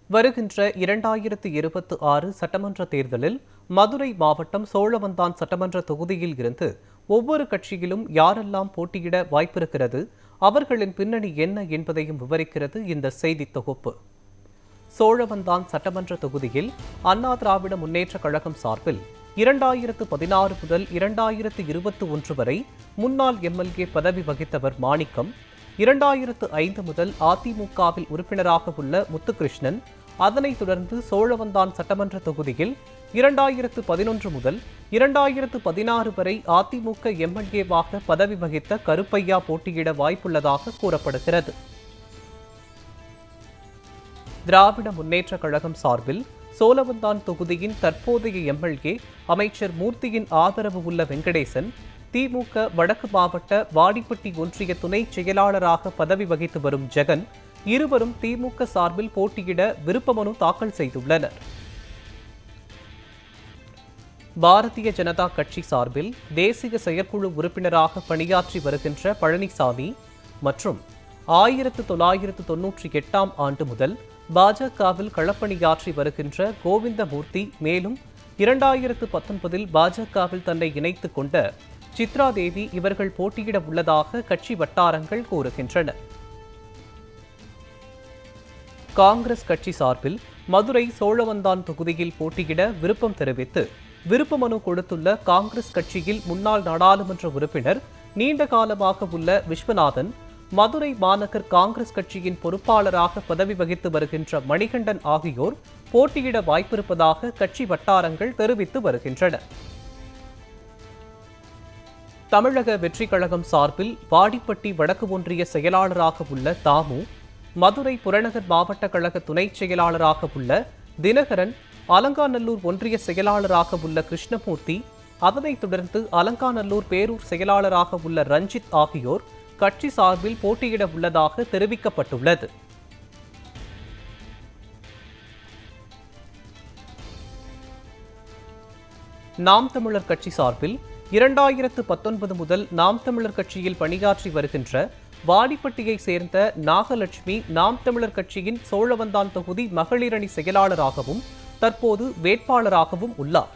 வருகின்ற 2026 சட்டமன்ற தேர்தலில் மதுரை மாவட்டம் சோழவந்தான் சட்டமன்ற தொகுதியில் இருந்து ஒவ்வொரு கட்சியிலும் யாரெல்லாம் போட்டியிட வாய்ப்பிருக்கிறது, அவர்களின் பின்னணி என்ன என்பதையும் விவரிக்கிறது இந்த செய்தி தொகுப்பு. சோழவந்தான் சட்டமன்ற தொகுதியில் அண்ணா திராவிட முன்னேற்றக் கழகம் சார்பில் 2016 முதல் 2021 வரை முன்னாள் எம்எல்ஏ பதவி வகித்தவர் மாணிக்கம், 2005 முதல் அதிமுகவில் உறுப்பினராக உள்ள முத்துகிருஷ்ணன், அதனைத் தொடர்ந்து சோழவந்தான் சட்டமன்ற தொகுதியில் 2011 முதல் 2016 வரை அதிமுக எம்எல்ஏவாக பதவி வகித்த கருப்பையா போட்டியிட வாய்ப்புள்ளதாக கூறப்படுகிறது. திராவிட முன்னேற்றக் கழகம் சார்பில் சோழவந்தான் தொகுதியின் தற்போதைய எம்எல்ஏ அமைச்சர் மூர்த்தியின் ஆதரவு உள்ள வெங்கடேசன், திமுக வடக்கு மாவட்ட வாடிப்பட்டி ஒன்றிய துணை செயலாளராக பதவி வகித்து வரும் ஜெகன், இருவரும் திமுக சார்பில் போட்டியிட விருப்ப மனு தாக்கல் செய்துள்ளனர். பாரதிய ஜனதா கட்சி சார்பில் தேசிய செயற்குழு உறுப்பினராக பணியாற்றி வருகின்ற பழனிசாமி மற்றும் 1998ஆம் ஆண்டு முதல் பாஜகவில் களப்பணியாற்றி வருகின்ற கோவிந்தமூர்த்தி, மேலும் 2019இல் பாஜகவில் தன்னை இணைத்துக் கொண்ட சித்ரா தேவி இவர்கள் போட்டியிட உள்ளதாக கட்சி வட்டாரங்கள் கூறுகின்றன. காங்கிரஸ் கட்சி சார்பில் மதுரை சோழவந்தான் தொகுதியில் போட்டியிட விருப்பம் தெரிவித்து விருப்ப மனு கொடுத்துள்ள காங்கிரஸ் கட்சியில் முன்னாள் நாடாளுமன்ற உறுப்பினர், நீண்ட காலமாக உள்ள விஸ்வநாதன், மதுரை மாநகர் காங்கிரஸ் கட்சியின் பொறுப்பாளராக பதவி வகித்து வருகின்ற மணிகண்டன் ஆகியோர் போட்டியிட வாய்ப்பிருப்பதாக கட்சி வட்டாரங்கள் தெரிவித்து வருகின்றன. தமிழக வெற்றிக் கழகம் சார்பில் வாடிப்பட்டி வடக்கு ஒன்றிய செயலாளராக உள்ள தாமு, மதுரை புறநகர் மாவட்ட கழக துணை செயலாளராக உள்ள தினகரன், அலங்காநல்லூர் ஒன்றிய செயலாளராக உள்ள கிருஷ்ணமூர்த்தி, அதனைத் தொடர்ந்து அலங்காநல்லூர் பேரூர் செயலாளராக உள்ள ரஞ்சித் ஆகியோர் கட்சி சார்பில் போட்டியிட உள்ளதாக தெரிவிக்கப்பட்டுள்ளது. நாம் தமிழர் கட்சி சார்பில் 2019 முதல் நாம் தமிழர் கட்சியில் பணியாற்றி வருகின்ற வாடிப்பட்டியை சேர்ந்த நாகலட்சுமி, நாம் தமிழர் கட்சியின் சோழவந்தான் தொகுதி மகளிரணி செயலாளராகவும் தற்போது வேட்பாளராகவும் உள்ளார்.